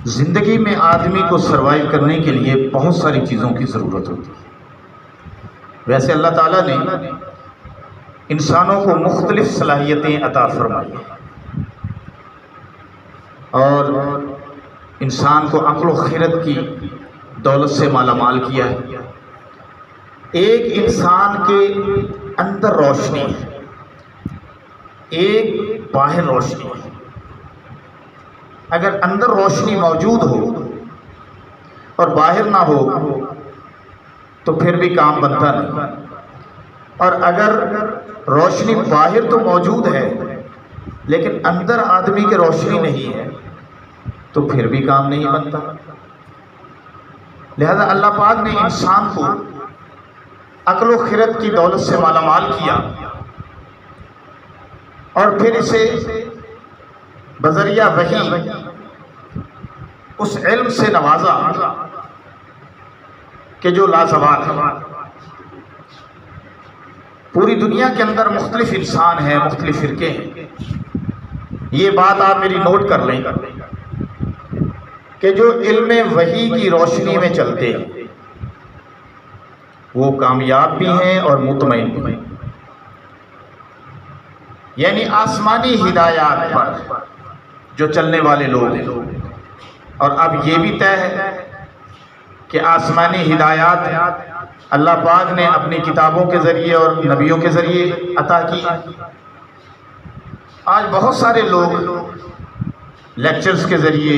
زندگی میں آدمی کو سروائیو کرنے کے لیے بہت ساری چیزوں کی ضرورت ہوتی ہے۔ ویسے اللہ تعالیٰ نے انسانوں کو مختلف صلاحیتیں عطا فرمائی ہیں اور انسان کو عقل و خرد کی دولت سے مالا مال کیا ہے۔ ایک انسان کے اندر روشنی ہے، ایک باہر روشنی ہے۔ اگر اندر روشنی موجود ہو اور باہر نہ ہو تو پھر بھی کام بنتا نہیں، اور اگر روشنی باہر تو موجود ہے لیکن اندر آدمی کی روشنی نہیں ہے تو پھر بھی کام نہیں بنتا۔ لہذا اللہ پاک نے انسان کو عقل و خرد کی دولت سے مالا مال کیا اور پھر اسے بذریعہ وحی اس علم سے نوازا کہ جو لازوال ہے۔ پوری دنیا کے اندر مختلف انسان ہیں، مختلف فرقے ہیں۔ یہ بات آپ میری نوٹ کر لیں کہ جو علم وحی کی روشنی میں چلتے ہیں وہ کامیاب بھی ہیں اور مطمئن بھی ہیں، یعنی آسمانی ہدایات پر جو چلنے والے لوگ ہیں۔ اور اب یہ بھی طے ہے کہ آسمانی ہدایات اللہ پاک نے اپنی کتابوں کے ذریعے اور نبیوں کے ذریعے عطا کی۔ آج بہت سارے لوگ لیکچرز کے ذریعے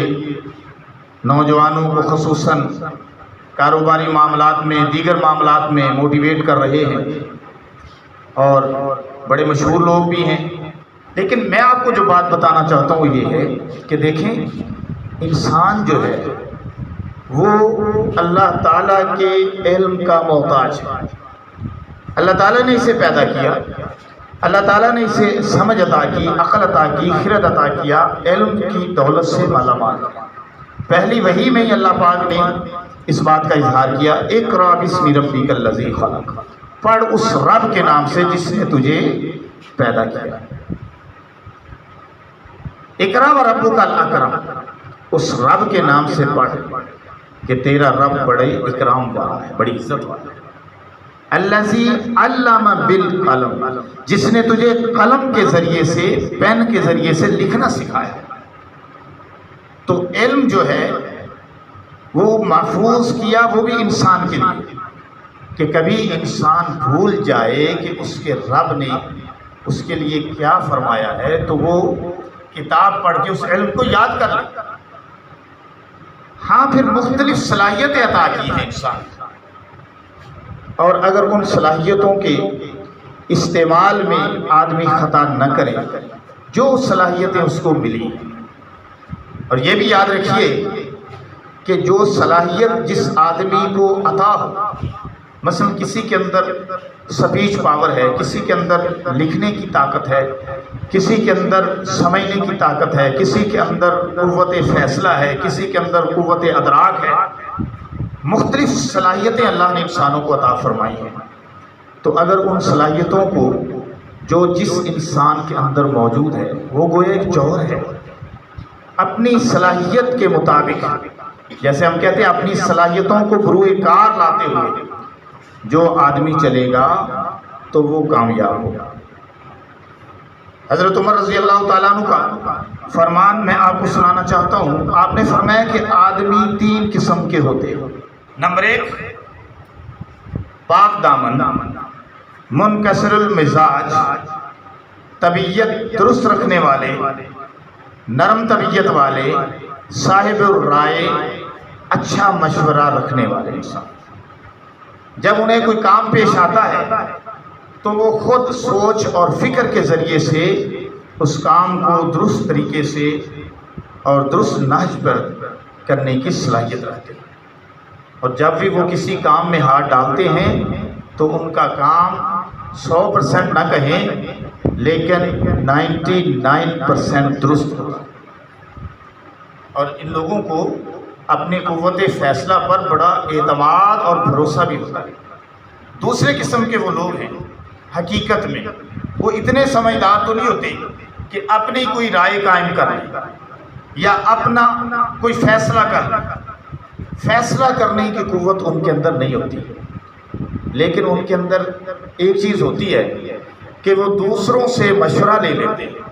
نوجوانوں کو خصوصاً کاروباری معاملات میں، دیگر معاملات میں موٹیویٹ کر رہے ہیں اور بڑے مشہور لوگ بھی ہیں۔ لیکن میں آپ کو جو بات بتانا چاہتا ہوں یہ ہے کہ دیکھیں، انسان جو ہے وہ اللہ تعالیٰ کے علم کا محتاج ہے۔ اللہ تعالیٰ نے اسے پیدا کیا، اللہ تعالیٰ نے اسے سمجھ عطا کی، عقل عطا کی، خرد عطا کیا، علم کی دولت سے مالا مال کیا۔ پہلی وحی میں ہی اللہ پاک نے اس بات کا اظہار کیا، اقرأ باسم ربک الذی خلق، پڑھ اس رب کے نام سے جس نے تجھے پیدا کیا۔ اقرأ وربک الاکرم، اس رب کے نام سے پڑھ کہ تیرا رب بڑے اکرام والا ہے، بڑی عزت والا ہے۔ الذی علم بالقلم، جس نے تجھے قلم کے ذریعے سے، پین کے ذریعے سے لکھنا سکھایا۔ تو علم جو ہے وہ محفوظ کیا، وہ بھی انسان کے لیے، کہ کبھی انسان بھول جائے کہ اس کے رب نے اس کے لیے کیا فرمایا ہے تو وہ کتاب پڑھ کے اس علم کو یاد کر لے۔ ہاں، پھر مختلف صلاحیتیں عطا کی ہیں انسان، اور اگر ان صلاحیتوں کے استعمال میں آدمی خطا نہ کرے، جو صلاحیتیں اس کو ملی، اور یہ بھی یاد رکھیے کہ جو صلاحیت جس آدمی کو عطا ہو، مثلا کسی کے اندر سپیچ پاور ہے، کسی کے اندر لکھنے کی طاقت ہے، کسی کے اندر سمجھنے کی طاقت ہے، کسی کے اندر قوت فیصلہ ہے، کسی کے اندر قوت ادراک ہے، مختلف صلاحیتیں اللہ نے انسانوں کو عطا فرمائی ہیں۔ تو اگر ان صلاحیتوں کو جو جس انسان کے اندر موجود ہے، وہ گویا ایک جوہر ہے، اپنی صلاحیت کے مطابق، جیسے ہم کہتے ہیں اپنی صلاحیتوں کو بروئے کار لاتے ہوئے جو آدمی چلے گا تو وہ کامیاب ہوگا۔ حضرت عمر رضی اللہ تعالیٰ عنہ کا فرمان میں آپ کو سنانا چاہتا ہوں۔ آپ نے فرمایا کہ آدمی 3 قسم کے ہوتے ہیں۔ نمبر 1، پاک دامن، منکسر المزاج، طبیعت درست رکھنے والے، نرم طبیعت والے، صاحب الرائے، اچھا مشورہ رکھنے والے انسان۔ جب انہیں کوئی کام پیش آتا ہے تو وہ خود سوچ اور فکر کے ذریعے سے اس کام کو درست طریقے سے اور درست نہج پر کرنے کی صلاحیت رکھتے ہیں، اور جب بھی وہ کسی کام میں ہاتھ ڈالتے ہیں تو ان کا کام 100% نہ کہیں لیکن 99% درست ہوگا۔ اور ان لوگوں کو اپنے قوت فیصلہ پر بڑا اعتماد اور بھروسہ بھی ہوتا ہے۔ دوسرے قسم کے وہ لوگ ہیں، حقیقت میں وہ اتنے سمجھدار تو نہیں ہوتے کہ اپنی کوئی رائے قائم کر لیں، یا اپنا کوئی فیصلہ کر لیں، فیصلہ کرنے کی قوت ان کے اندر نہیں ہوتی، لیکن ان کے اندر ایک چیز ہوتی ہے کہ وہ دوسروں سے مشورہ لے لیتے ہیں،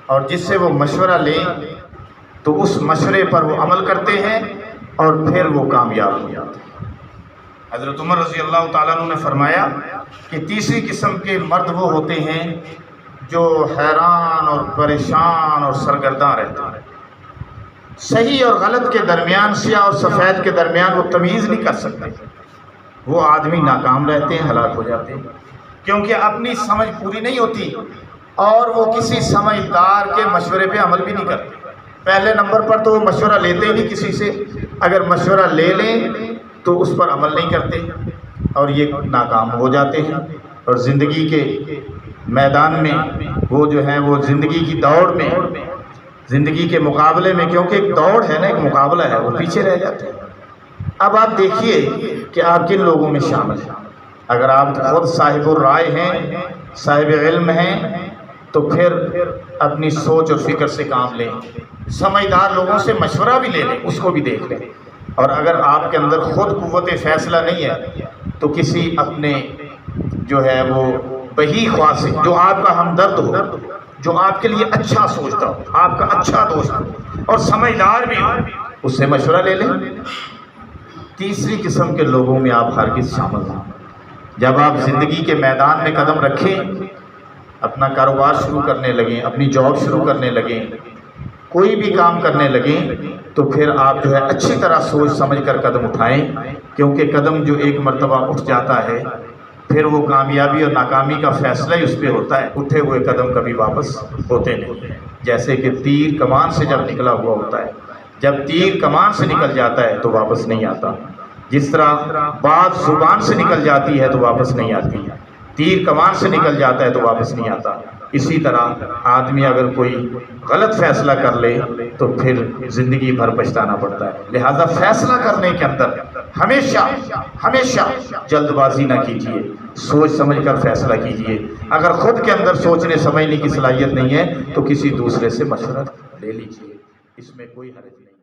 اور جس سے وہ مشورہ لیں تو اس مشورے پر وہ عمل کرتے ہیں اور پھر وہ کامیاب ہو جاتے ہیں۔ حضرت عمر رضی اللہ تعالیٰ عنہ نے فرمایا کہ تیسری قسم کے مرد وہ ہوتے ہیں جو حیران اور پریشان اور سرگرداں رہتے ہیں، صحیح اور غلط کے درمیان، سیاہ اور سفید کے درمیان وہ تمیز نہیں کر سکتے۔ وہ آدمی ناکام رہتے ہیں، ہلاک ہو جاتے ہیں، کیونکہ اپنی سمجھ پوری نہیں ہوتی اور وہ کسی سمجھدار کے مشورے پہ عمل بھی نہیں کرتے۔ پہلے نمبر پر تو وہ مشورہ لیتے ہی نہیں کسی سے، اگر مشورہ لے لیں تو اس پر عمل نہیں کرتے اور یہ ناکام ہو جاتے ہیں، اور زندگی کے میدان میں وہ جو ہیں وہ زندگی کی دوڑ میں، زندگی کے مقابلے میں، کیونکہ ایک دوڑ ہے نا، ایک مقابلہ ہے، وہ پیچھے رہ جاتے ہیں۔ اب آپ دیکھیے کہ آپ کن لوگوں میں شامل ہیں۔ اگر آپ خود صاحب الرائے ہیں، صاحب علم ہیں، تو پھر اپنی سوچ اور فکر سے کام لیں، سمجھدار لوگوں سے مشورہ بھی لے لیں، اس کو بھی دیکھ لیں، اور اگر آپ کے اندر خود قوت فیصلہ نہیں ہے تو کسی اپنے جو ہے وہ بہی خواہ سے، جو آپ کا ہمدرد ہو، جو آپ کے لیے اچھا سوچتا ہو، آپ کا اچھا دوست ہو اور سمجھدار بھی ہو، اس سے مشورہ لے لیں۔ تیسری قسم کے لوگوں میں آپ ہرگز شامل نہ ہوں۔ جب آپ زندگی کے میدان میں قدم رکھیں، اپنا کاروبار شروع کرنے لگیں، اپنی جاب شروع کرنے لگیں، کوئی بھی کام کرنے لگیں، تو پھر آپ جو ہے اچھی طرح سوچ سمجھ کر قدم اٹھائیں، کیونکہ قدم جو ایک مرتبہ اٹھ جاتا ہے پھر وہ کامیابی اور ناکامی کا فیصلہ ہی اس پہ ہوتا ہے۔ اٹھے ہوئے قدم کبھی واپس ہوتے نہیں، جیسے کہ تیر کمان سے جب نکلا ہوا ہوتا ہے، جب تیر کمان سے نکل جاتا ہے تو واپس نہیں آتا، جس طرح بات زبان سے نکل جاتی ہے تو واپس نہیں آتی، تیر کمان سے نکل جاتا ہے تو واپس نہیں آتا، اسی طرح آدمی اگر کوئی غلط فیصلہ کر لے تو پھر زندگی بھر پچھتانا پڑتا ہے۔ لہذا فیصلہ کرنے کے اندر ہمیشہ جلد بازی نہ کیجیے، سوچ سمجھ کر فیصلہ کیجیے۔ اگر خود کے اندر سوچنے سمجھنے کی صلاحیت نہیں ہے تو کسی دوسرے سے مشورہ لے لیجیے، اس میں کوئی حرج نہیں۔